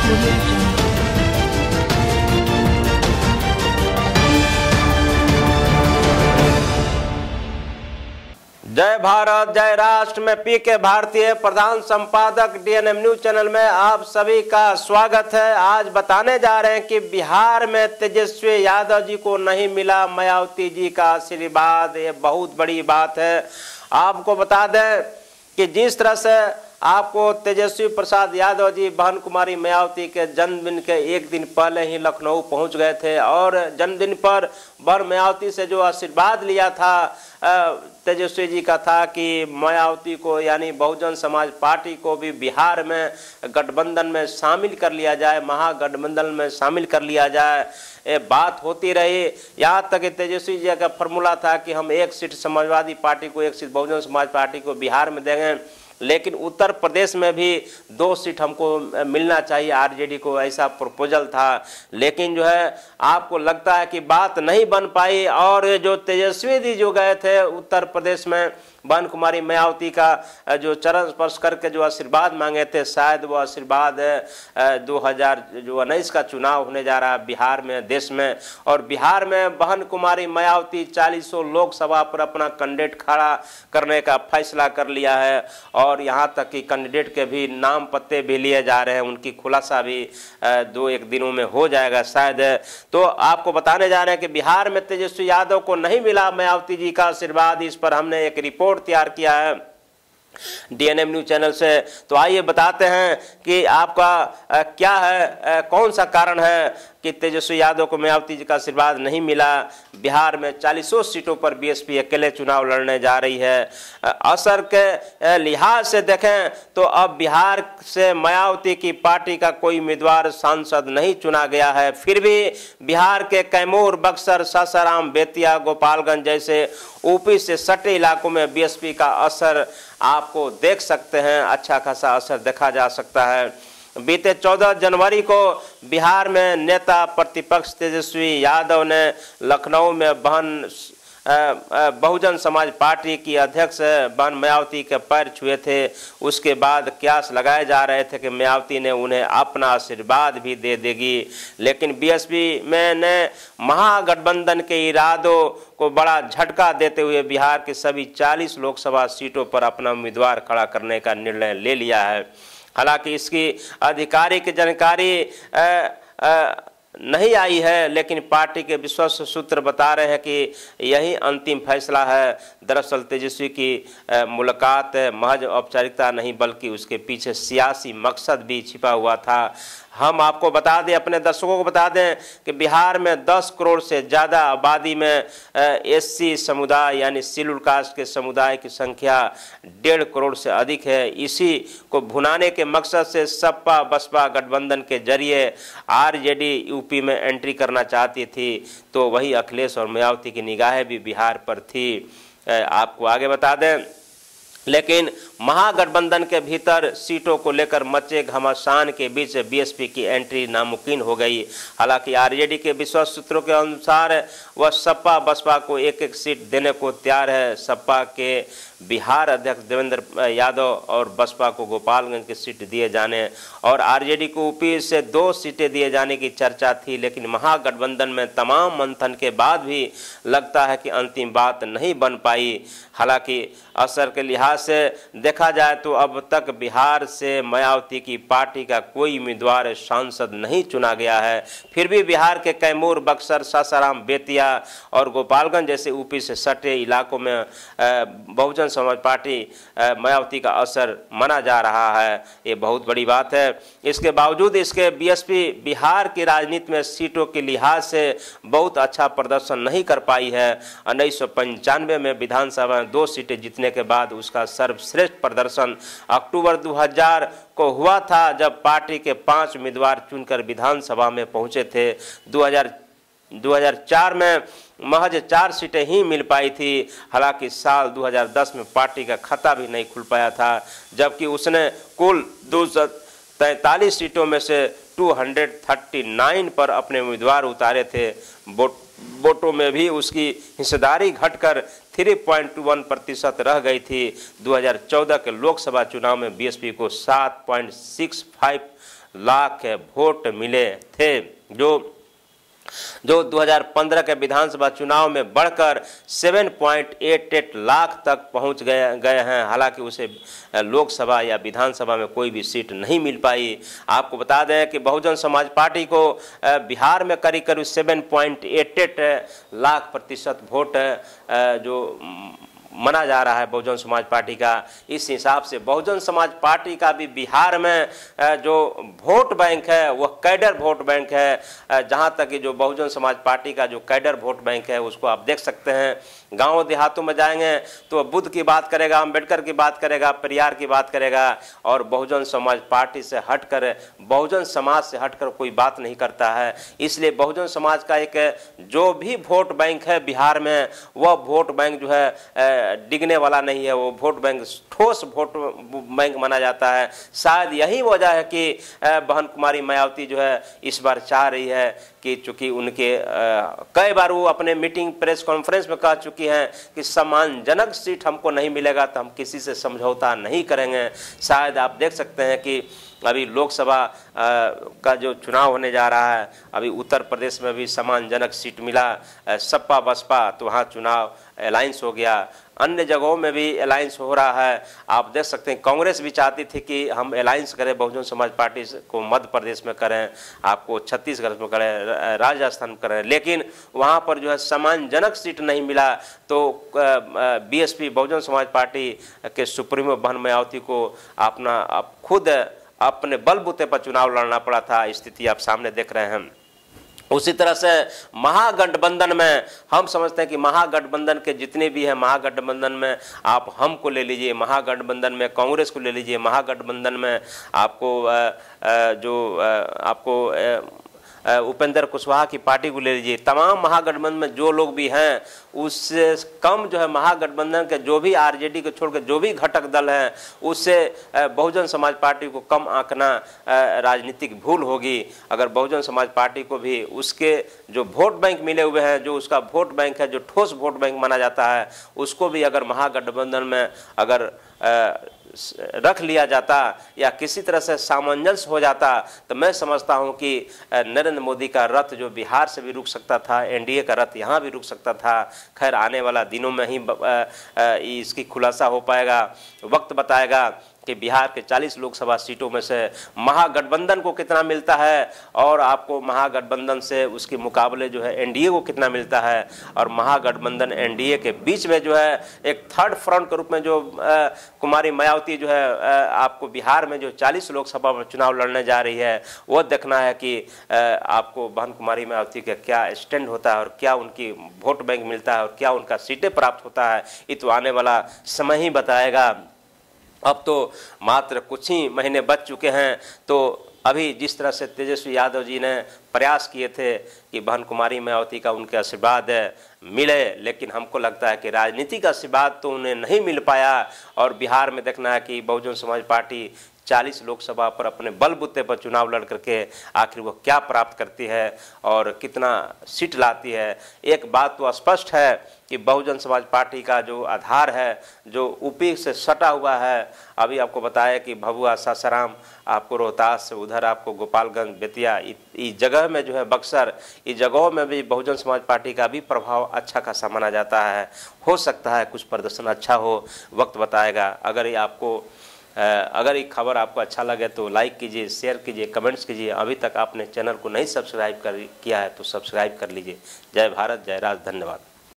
जय भारत जय राष्ट्र में पीके भारतीय प्रधान संपादक डीएनएम न्यूज चैनल में आप सभी का स्वागत है। आज बताने जा रहे हैं कि बिहार में तेजस्वी यादव जी को नहीं मिला मायावती जी का आशीर्वाद। ये बहुत बड़ी बात है। आपको बता दें कि जिस तरह से आपको तेजस्वी प्रसाद यादव जी बहन कुमारी मायावती के जन्मदिन के एक दिन पहले ही लखनऊ पहुंच गए थे और जन्मदिन पर बहन मायावती से जो आशीर्वाद लिया था तेजस्वी जी का था कि मायावती को यानी बहुजन समाज पार्टी को भी बिहार में गठबंधन में शामिल कर लिया जाए, महागठबंधन में शामिल कर लिया जाए। ये बात होती रही, यहाँ तक कि तेजस्वी जी का फॉर्मूला था कि हम एक सीट समाजवादी पार्टी को, एक सीट बहुजन समाज पार्टी को बिहार में देंगे, लेकिन उत्तर प्रदेश में भी 2 सीट हमको मिलना चाहिए आरजेडी को, ऐसा प्रपोजल था। लेकिन जो है आपको लगता है कि बात नहीं बन पाई और जो तेजस्वी जी जो गए थे उत्तर प्रदेश में बहन कुमारी मायावती का जो चरण स्पर्श करके जो आशीर्वाद मांगे थे, शायद वो आशीर्वाद 2019 का चुनाव होने जा रहा है बिहार में, देश में, और बिहार में बहन कुमारी मायावती 40 लोकसभा पर अपना कैंडिडेट खड़ा करने का फैसला कर लिया है और यहाँ तक कि कैंडिडेट के भी नाम पत्ते भी लिए जा रहे हैं, उनकी खुलासा भी 2-1 दिनों में हो जाएगा शायद। तो आपको बताने जा रहे हैं कि बिहार में तेजस्वी यादव को नहीं मिला मायावती जी का आशीर्वाद। इस पर हमने एक रिपोर्ट तैयार किया है डीएनएम न्यूज चैनल से। तो आइए बताते हैं कि आपका क्या है, कौन सा कारण है कि तेजस्वी यादव को मायावती जी का आशीर्वाद नहीं मिला। बिहार में 40 सीटों पर बीएसपी अकेले चुनाव लड़ने जा रही है। असर के लिहाज से देखें तो अब बिहार से मायावती की पार्टी का कोई उम्मीदवार सांसद नहीं चुना गया है। फिर भी बिहार के कैमूर, बक्सर, सासाराम, बेतिया, गोपालगंज जैसे यूपी से सटे इलाकों में बीएसपी का असर आपको देख सकते हैं, अच्छा खासा असर देखा जा सकता है। बीते 14 जनवरी को बिहार में नेता प्रतिपक्ष तेजस्वी यादव ने लखनऊ में बहुजन समाज पार्टी की अध्यक्ष बहन मायावती के पैर छुए थे। उसके बाद कयास लगाए जा रहे थे कि मायावती ने उन्हें अपना आशीर्वाद भी दे देगी, लेकिन बीएसपी में ने महागठबंधन के इरादों को बड़ा झटका देते हुए बिहार के सभी 40 लोकसभा सीटों पर अपना उम्मीदवार खड़ा करने का निर्णय ले लिया है। हालांकि इसकी आधिकारिक जानकारी नहीं आई है, लेकिन पार्टी के विश्वस्त सूत्र बता रहे हैं कि यही अंतिम फैसला है। दरअसल तेजस्वी की मुलाकात महज औपचारिकता नहीं बल्कि उसके पीछे सियासी मकसद भी छिपा हुआ था। हम आपको बता दें, अपने दर्शकों को बता दें कि बिहार में 10 करोड़ से ज़्यादा आबादी में एससी समुदाय यानी शेड्यूल कास्ट के समुदाय की संख्या 1.5 करोड़ से अधिक है। इसी को भुनाने के मकसद से सपा बसपा गठबंधन के जरिए आरजेडी यूपी में एंट्री करना चाहती थी, तो वही अखिलेश और मायावती की निगाहें भी बिहार पर थी। आपको आगे बता दें, लेकिन महागठबंधन के भीतर सीटों को लेकर मचे घमासान के बीच बीएसपी की एंट्री नामुमकिन हो गई। हालांकि आरजेडी के विश्वस्त सूत्रों के अनुसार वह सपा बसपा को 1-1 सीट देने को तैयार है। सपा के बिहार अध्यक्ष देवेंद्र यादव और बसपा को गोपालगंज की सीट दिए जाने और आरजेडी को यूपी से 2 सीटें दिए जाने की चर्चा थी, लेकिन महागठबंधन में तमाम मंथन के बाद भी लगता है कि अंतिम बात नहीं बन पाई। हालांकि असर के लिहाज से देखा जाए तो अब तक बिहार से मायावती की पार्टी का कोई उम्मीदवार सांसद नहीं चुना गया है। फिर भी बिहार के कैमूर, बक्सर, सासाराम, बेतिया और गोपालगंज जैसे यूपी से सटे इलाकों में बहुजन समाज पार्टी मायावती का असर माना जा रहा है। ये बहुत बड़ी बात है। इसके बावजूद इसके बीएसपी बिहार की राजनीति में सीटों के लिहाज से बहुत अच्छा प्रदर्शन नहीं कर पाई है। 1995 में विधानसभा में 2 सीटें जीतने के बाद उसका सर्वश्रेष्ठ प्रदर्शन अक्टूबर 2000 को हुआ था, जब पार्टी के 5 उम्मीदवार चुनकर विधानसभा में पहुंचे थे। 2004 में महज 4 सीटें ही मिल पाई थी। हालांकि साल 2010 में पार्टी का खाता भी नहीं खुल पाया था, जबकि उसने कुल 243 सीटों में से 239 पर अपने उम्मीदवार उतारे थे। वोटों में भी उसकी हिस्सेदारी घटकर 3.21% रह गई थी। 2014 के लोकसभा चुनाव में बीएसपी को 7.65 लाख वोट मिले थे, जो 2015 के विधानसभा चुनाव में बढ़कर 7.88 लाख तक पहुंच गए हैं। हालांकि उसे लोकसभा या विधानसभा में कोई भी सीट नहीं मिल पाई। आपको बता दें कि बहुजन समाज पार्टी को बिहार में करीब करीब 7.88 लाख प्रतिशत वोट जो माना जा रहा है बहुजन समाज पार्टी का। इस हिसाब से बहुजन समाज पार्टी का भी बिहार में जो वोट बैंक है वह कैडर वोट बैंक है। जहां तक कि जो बहुजन समाज पार्टी का जो कैडर वोट बैंक है उसको आप देख सकते हैं। गांव देहातों में जाएंगे तो बुद्ध की बात करेगा, अम्बेडकर की बात करेगा, पेरियार की बात करेगा, और बहुजन समाज पार्टी से हटकर, बहुजन समाज से हटकर कोई बात नहीं करता है। इसलिए बहुजन समाज का एक जो भी वोट बैंक है बिहार में, वह वोट बैंक जो है डिगने वाला नहीं है। वो वोट बैंक ठोस वोट बैंक माना जाता है। शायद यही वजह है कि बहन कुमारी मायावती जो है इस बार चाह रही है कि चूंकि उनके कई बार वो अपने मीटिंग प्रेस कॉन्फ्रेंस में कह चुकी हैं कि सम्मानजनक सीट हमको नहीं मिलेगा तो हम किसी से समझौता नहीं करेंगे। शायद आप देख सकते हैं कि अभी लोकसभा का जो चुनाव होने जा रहा है, अभी उत्तर प्रदेश में भी सम्मानजनक सीट मिला सपा बसपा, तो वहाँ चुनाव अलायंस हो गया। अन्य जगहों में भी अलायंस हो रहा है। आप देख सकते हैं कांग्रेस भी चाहती थी कि हम अलायंस करें बहुजन समाज पार्टी को, मध्य प्रदेश में करें, आपको छत्तीसगढ़ में करें, राजस्थान में करें, लेकिन वहाँ पर जो है सम्मानजनक सीट नहीं मिला। तो बीएसपी बहुजन समाज पार्टी के सुप्रीमो बहन मायावती को अपना खुद अपने बलबूते पर चुनाव लड़ना पड़ा था। स्थिति आप सामने देख रहे हैं। उसी तरह से महागठबंधन में हम समझते हैं कि महागठबंधन के जितने भी हैं, महागठबंधन में आप हमको ले लीजिए, महागठबंधन में कांग्रेस को ले लीजिए, महागठबंधन में आपको आपको उपेंद्र कुशवाहा की पार्टी को ले लीजिए। तमाम महागठबंधन में जो लोग भी हैं उससे कम जो है महागठबंधन के जो भी आरजेडी को छोड़कर जो भी घटक दल हैं उससे बहुजन समाज पार्टी को कम आंकना राजनीतिक भूल होगी। अगर बहुजन समाज पार्टी को भी उसके जो वोट बैंक मिले हुए हैं, जो उसका वोट बैंक है, जो ठोस वोट बैंक माना जाता है, उसको भी अगर महागठबंधन में अगर रख लिया जाता या किसी तरह से सामंजस्य हो जाता तो मैं समझता हूं कि नरेंद्र मोदी का रथ जो बिहार से भी रुक सकता था, एनडीए का रथ यहां भी रुक सकता था। खैर आने वाला दिनों में ही इसकी खुलासा हो पाएगा। वक्त बताएगा कि बिहार के 40 लोकसभा सीटों में से महागठबंधन को कितना मिलता है और आपको महागठबंधन से उसके मुकाबले जो है एनडीए को कितना मिलता है, और महागठबंधन एनडीए के बीच में जो है एक थर्ड फ्रंट के रूप में जो कुमारी मायावती जो है आपको बिहार में जो 40 लोकसभा में चुनाव लड़ने जा रही है, वो देखना है कि आपको बहन कुमारी मायावती का क्या स्टैंड होता है और क्या उनकी वोट बैंक मिलता है और क्या उनका सीटें प्राप्त होता है। ये तो आने वाला समय ही बताएगा। अब तो मात्र कुछ ही महीने बच चुके हैं। तो अभी जिस तरह से तेजस्वी यादव जी ने प्रयास किए थे कि बहन कुमारी मायावती का उनके आशीर्वाद मिले, लेकिन हमको लगता है कि राजनीतिक आशीर्वाद तो उन्हें नहीं मिल पाया। और बिहार में देखना है कि बहुजन समाज पार्टी 40 लोकसभा पर अपने बलबूते पर चुनाव लड़ करके आखिर वो क्या प्राप्त करती है और कितना सीट लाती है। एक बात तो स्पष्ट है कि बहुजन समाज पार्टी का जो आधार है, जो यूपी से सटा हुआ है, अभी आपको बताया कि भभुआ, सासाराम, आपको रोहतास, उधर आपको गोपालगंज, बेतिया, इस जगह में जो है बक्सर, इस जगहों में भी बहुजन समाज पार्टी का भी प्रभाव अच्छा खासा माना जाता है। हो सकता है कुछ प्रदर्शन अच्छा हो, वक्त बताएगा। अगर ये खबर आपको अच्छा लगे तो लाइक कीजिए, शेयर कीजिए, कमेंट्स कीजिए। अभी तक आपने चैनल को नहीं सब्सक्राइब किया है तो सब्सक्राइब कर लीजिए। जय भारत, जय राज, धन्यवाद।